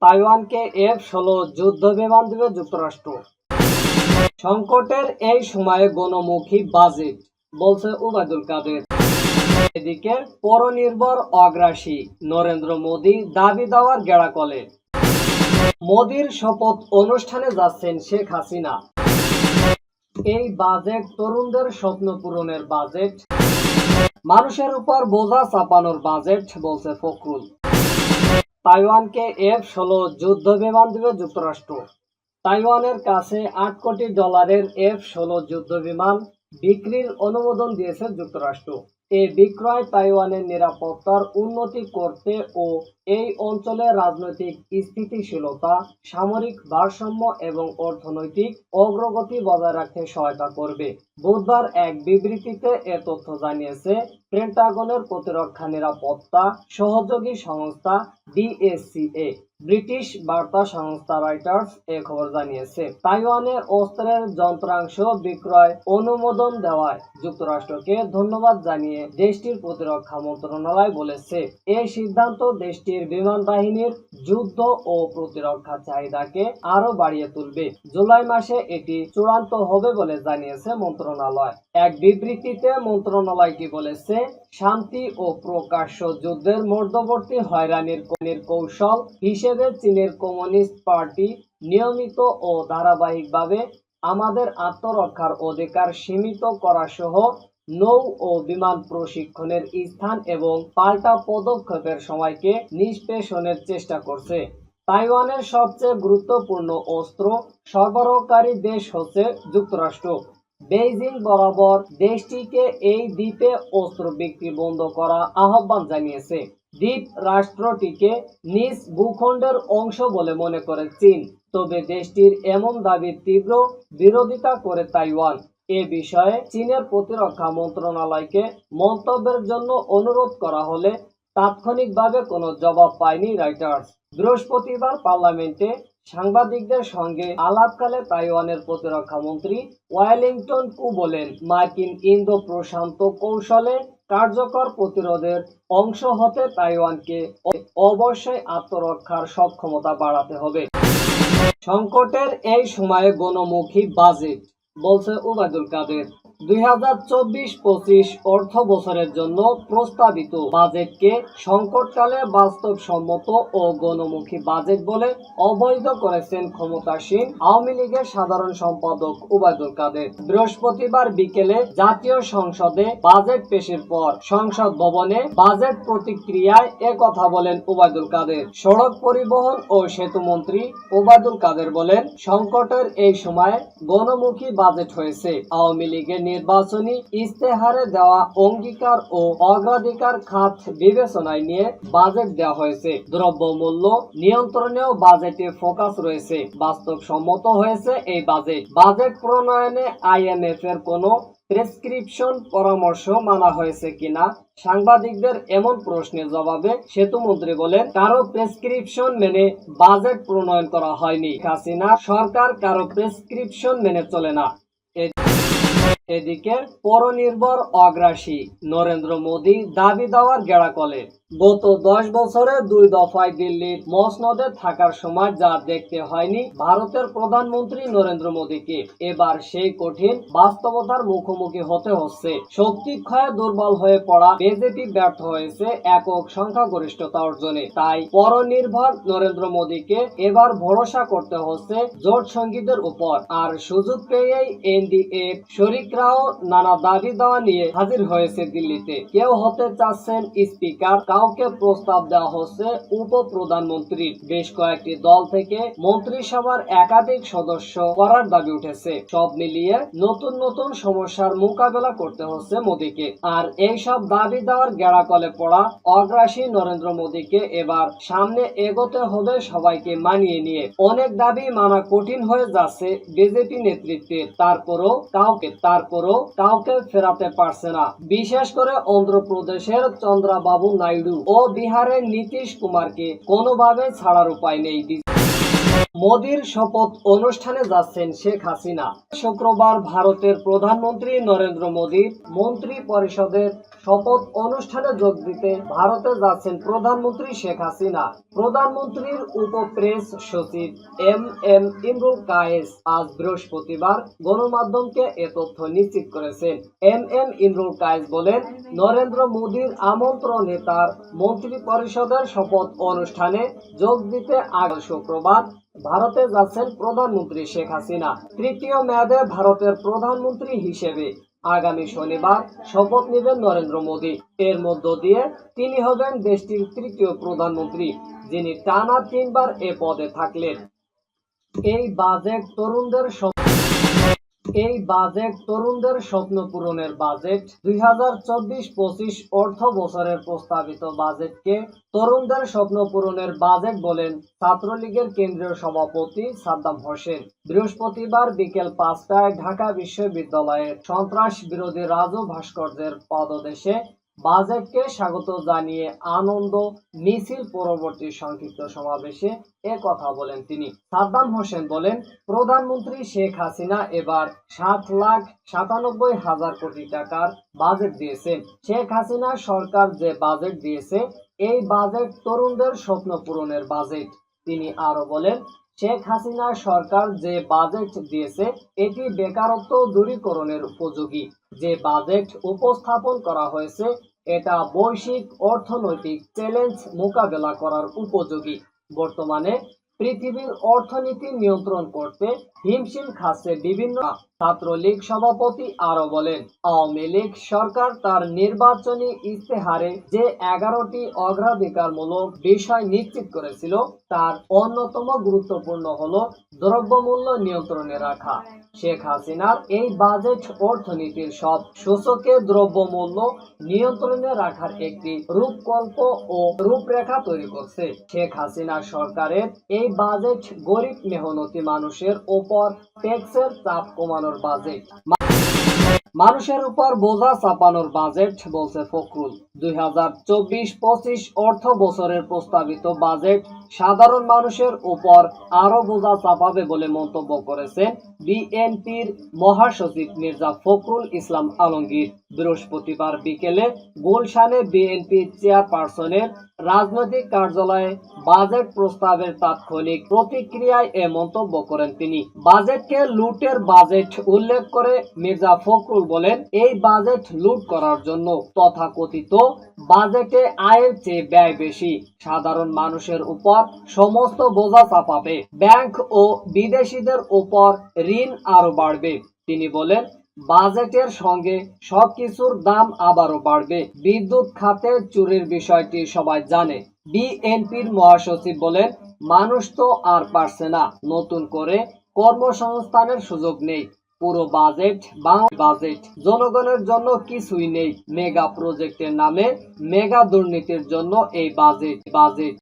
তাইওয়ানকে F-16 যুদ্ধ বিমান দেবে যুক্তরাষ্ট্র। সংকটের এই সময়ে গণমুখী বাজেট, বলছে ওবায়দুল কাদের। এদিকে পরনির্ভর অগ্রাসী নরেন্দ্র মোদী দাবি দেওয়ার গেড়াকলে। মোদীর শপথ অনুষ্ঠানে যাচ্ছেন শেখ হাসিনা। এই বাজেট তরুণদের স্বপ্ন পূরণের বাজেট, মানুষের উপর বোঝা চাপানোর বাজেট, বলছে ফখরুল। তাইওয়ানকে F-16 যুদ্ধ বিমান দেবে যুক্তরাষ্ট্র। তাইওয়ানের কাছে $8 কোটি F-16 যুদ্ধ বিমান বিক্রির অনুমোদন দিয়েছে যুক্তরাষ্ট্র। এই বিক্রয় তাইওয়ানের নিরাপত্তার উন্নতি করতে ও এই অঞ্চলের রাজনৈতিক স্থিতিশীলতা, সামরিক ভারসাম্য এবং অর্থনৈতিক অগ্রগতি বজায় রাখতে সহায়তা করবে। বুধবার এক বিবৃতিতে এ তথ্য জানিয়েছে পেন্টাগনের প্রতিরক্ষা নিরাপত্তা সহযোগী সংস্থা DSCA। ব্রিটিশ বার্তা সংস্থা রয়টার্স এ খবর জানিয়েছে। তাইওয়ানে অস্ত্রের যন্ত্রাংশ বিক্রয় অনুমোদন দেওয়ায় যুক্তরাষ্ট্রকে ধন্যবাদ জানিয়ে দেশটির প্রতিরক্ষা মন্ত্রণালয় বলেছে, এই সিদ্ধান্ত দেশটির বিমান বাহিনীর যুদ্ধ ও প্রতিরক্ষা চাহিদাকে আরো বাড়িয়ে তুলবে। জুলাই মাসে এটি চূড়ান্ত হবে বলে জানিয়েছে মন্ত্রণালয়। এক বিবৃতিতে মন্ত্রণালয়টি বলেছে, শান্তি ও প্রকাশ্য যুদ্ধের মধ্যবর্তী হয়রানির কৌশল হিসেবে চীনের কমিউনিস্ট পার্টি নিয়মিত ও ধারাবাহিকভাবে আমাদের আত্মরক্ষার অধিকার সীমিত করা সহ নৌ ও বিমান প্রশিক্ষণের স্থান এবং পাল্টা পদক্ষেপের সময়কে নিষ্পেষণের চেষ্টা করছে। তাইওয়ানের সবচেয়ে গুরুত্বপূর্ণ অস্ত্র সরবরাহকারী দেশ হচ্ছে যুক্তরাষ্ট্র। বেইজিং বরাবর দেশটিকে এই দ্বীপে অস্ত্র বিক্রি বন্ধ করার আহ্বান জানিয়েছে। দ্বীপ রাষ্ট্রটিকে নিজ ভূখণ্ডের অংশ বলে মনে করে চীন, তবে দেশটির এমন দাবির তীব্র বিরোধিতা করে তাইওয়ান। এ বিষয়ে চীনের প্রতিরক্ষা মন্ত্রণালয়কে মন্তব্যের জন্য অনুরোধ করা হলে তাৎক্ষণিকভাবে কোনো জবাব পায়নি রয়টার্স। বৃহস্পতিবার পার্লামেন্টে সাংবাদিকদের সঙ্গে আলাপকালে তাইওয়ানের প্রতিরক্ষা মন্ত্রী ওয়েলিংটন কু বলেন, মার্কিন ইন্দো প্রশান্ত কৌশলে কার্যকর প্রতিরোধের অংশ হতে তাইওয়ানকে অবশ্যই আত্মরক্ষার সক্ষমতা বাড়াতে হবে। সংকটের এই সময়ে গণমুখী বাজেট, বলছে ওবায়দুল কাদের। 2024-25 অর্থ বছরের জন্য প্রস্তাবিত বাজেটকে সংকটকালে বাস্তবসম্মত ও গণমুখী বাজেট বলে অবহিত করেছেন ক্ষমতাসীন আওয়ামী লীগের সাধারণ সম্পাদক ওবায়দুল কাদের। বৃহস্পতিবার বিকেলে জাতীয় সংসদে বাজেট পেশের পর সংসদ ভবনে বাজেট প্রতিক্রিয়ায় কথা বলেন ওবায়দুল কাদের। সড়ক পরিবহন ও সেতু মন্ত্রী ওবায়দুল কাদের বলেন, সংকটের এই সময়ে গণমুখী বাজেট হয়েছে। আওয়ামী লীগের নির্বাচনী ইস্তেহারে দেওয়া অঙ্গীকার ও অগ্রাধিকার খাত বিবেচনায় নিয়ে বাজেট দেওয়া হয়েছে। দ্রব্যমূল্য নিয়ন্ত্রণেও বাজেটে ফোকাস রয়েছে। বাস্তবসম্মত হয়েছে এই বাজেট প্রণয়নে IMF এর কোনো প্রেসক্রিপশন পরামর্শ মানা হয়েছে কিনা সাংবাদিকদের এমন প্রশ্নের জবাবে সেতুমন্ত্রী বলেন, কারো প্রেসক্রিপশন মেনে বাজেট প্রণয়ন করা হয়নি। হাসিনা সরকার কারো প্রেসক্রিপশন মেনে চলে না। এদিকে পরনির্ভর অগ্রাসী নরেন্দ্র মোদী দাবি দেওয়ার গেড়াকলে। গত 10 বছরে 2 দফায় দিল্লির মসনদে থাকার সময় যা দেখতে হয়নি ভারতের প্রধানমন্ত্রী নরেন্দ্র মোদীকে, এবার সেই কঠিন বাস্তবতার মুখোমুখি হতে হচ্ছে। শক্তি ক্ষয়ে দুর্বল হয়ে পড়া বিজেপি ব্যর্থ হয়েছে একক সংখ্যাগরিষ্ঠতা অর্জনে। তাই পরনির্ভর নরেন্দ্র মোদীকে এবার ভরসা করতে হচ্ছে জোট সঙ্গীদের উপর। আর সুযোগ পেয়েই NDA শরিকরাও নানা দাবি দেওয়া নিয়ে হাজির হয়েছে দিল্লিতে। কেউ হতে চাচ্ছেন স্পিকার, কাউকে প্রস্তাব দেওয়া হচ্ছে উপপ্রধানমন্ত্রীর। বেশ কয়েকটি দল থেকে মন্ত্রিসভার একাধিক সদস্য করার দাবি উঠেছে। সব মিলিয়ে নতুন নতুন সমস্যার মোকাবেলা করতে হচ্ছে মোদীকে। আর এইসব দাবি দেওয়ার গেড়াকলে পড়া অগ্রাসী নরেন্দ্র মোদীকে এবার সামনে এগোতে হবে সবাইকে মানিয়ে নিয়ে। অনেক দাবি মানা কঠিন হয়ে যাচ্ছে বিজেপি নেতৃত্বের, তারপরও কাউকে ফেরাতে পারছে না। বিশেষ করে অন্ধ্রপ্রদেশের চন্দ্রবাবু নাইডু ও বিহারের নীতিশ কুমারকে কোনোভাবে ছাড়ার উপায় নেই। মোদির শপথ অনুষ্ঠানে যাচ্ছেন শেখ হাসিনা। শুক্রবার ভারতের প্রধানমন্ত্রী নরেন্দ্র মোদির মন্ত্রী পরিষদের শপথ অনুষ্ঠানে যোগ দিতে ভারতে যাচ্ছেন প্রধানমন্ত্রী শেখ হাসিনা। প্রধানমন্ত্রীর উপপ্রেস সচিব এম ইমরুল কায়েস আজ বৃহস্পতিবার গণমাধ্যমকে এ তথ্য নিশ্চিত করেছেন। এম ইমরুল কায়েস বলেন, নরেন্দ্র মোদির আমন্ত্রণে তার মন্ত্রী পরিষদের শপথ অনুষ্ঠানে যোগ দিতে আগামী শুক্রবার ভারতে যাচ্ছেন প্রধানমন্ত্রী শেখ হাসিনা। তৃতীয় মেয়াদে ভারতের প্রধানমন্ত্রী হিসেবে আগামী শনিবার শপথ নেবেন নরেন্দ্র মোদী। এর মধ্য দিয়ে তিনি হবেন দেশটির তৃতীয় প্রধানমন্ত্রী, যিনি টানা ৩ বার এ পদে থাকলেন। এই বাজেট তরুণদের স্বপ্ন পূরণের বাজেট। 2024-25 অর্থ বছরের প্রস্তাবিত বাজেটকে তরুণদের স্বপ্ন পূরণের বাজেট বলেন ছাত্রলীগের কেন্দ্রীয় সভাপতি সাদ্দাম হোসেন। বৃহস্পতিবার বিকেল 5টায় ঢাকা বিশ্ববিদ্যালয়ের সন্ত্রাস বিরোধী রাজু ভাস্কর্যের পাদদেশে বাজেটকে স্বাগত জানিয়ে আনন্দ মিছিল পরবর্তী সংক্ষিপ্ত সমাবেশে এ কথা বলেন তিনি। সাদ্দাম হোসেন বলেন, প্রধানমন্ত্রী শেখ হাসিনা এবার 7,97,000 কোটি টাকার বাজেট দিয়েছেন। শেখ হাসিনা সরকার যে বাজেট দিয়েছে, এই বাজেট তরুণদের স্বপ্ন পূরণের বাজেট। তিনি আরো বলেন, শেখ হাসিনা সরকার যে বাজেট দিয়েছে এটি বেকারত্ব দূরীকরণের উপযোগী। যে বাজেট উপস্থাপন করা হয়েছে এটা বৈশ্বিক অর্থনৈতিক চ্যালেঞ্জ মোকাবেলা করার উপযোগী। বর্তমানে পৃথিবীর অর্থনীতি নিয়ন্ত্রণ করতে হিমশিম খাচ্ছে বিভিন্ন। ছাত্রলীগ সভাপতি আরো বলেন, আওয়ামী লীগ সরকার তার নির্বাচনী ইস্তেহারে যে 11টি অগ্রাধিকারমূলক বিষয় নিশ্চিত করেছিল তার অন্যতম গুরুত্বপূর্ণ হলো দ্রব্যমূল্য নিয়ন্ত্রণে রাখা। শেখ হাসিনার এই বাজেট অর্থনীতির সব সূচকে দ্রব্যমূল্য নিয়ন্ত্রণে রাখার একটি রূপকল্প ও রূপরেখা তৈরি করছে। শেখ হাসিনা সরকারের এই বাজেট গরিব মেহনতি মানুষের ওপর ট্যাক্সের চাপ কমানোর বাজেট, মানুষের উপর বোঝা চাপানোর বাজেট, বলছে ফখরুল। 2024-25 অর্থ বছরের প্রস্তাবিত বাজেট সাধারণ মানুষের উপর আরো বোঝা চাপাবে বলে মন্তব্য করেছেন বিএনপির মহাসচিব মির্জা ফখরুল ইসলাম আলমগীর। বৃহস্পতিবার বিকেলে গুলশানে বিএনপি চেয়ারপারসনের রাজনৈতিক কার্যালয়ে বাজেট প্রস্তাবের তাৎক্ষণিক প্রতিক্রিয়ায় এ মন্তব্য করেন তিনি। বাজেটকে লুটের বাজেট উল্লেখ করে মির্জা ফখরুল বলেন, এই বাজেট লুট করার জন্য। তথাকথিত বাজেটে আয়ের চেয়ে ব্যয় বেশি, সাধারণ মানুষের উপর সমস্ত বোঝা চাপাবে, ব্যাংক ও বিদেশিদের উপর ঋণ আরো বাড়বে। তিনি বলেন, বাজেটের সঙ্গে সবকিছুর দাম আবারও বাড়বে। বিদ্যুৎ খাতে চুরির বিষয়টি সবাই জানে। বিএনপির মহাসচিব বলেন, মানুষ তো আর পারছে না, নতুন করে কর্মসংস্থানের সুযোগ নেই। পুরো বাজেট বাজেট, জনগণের জন্য কিছুই নেই। মেগা প্রজেক্টের নামে মেগা দুর্নীতির জন্য এই বাজেট।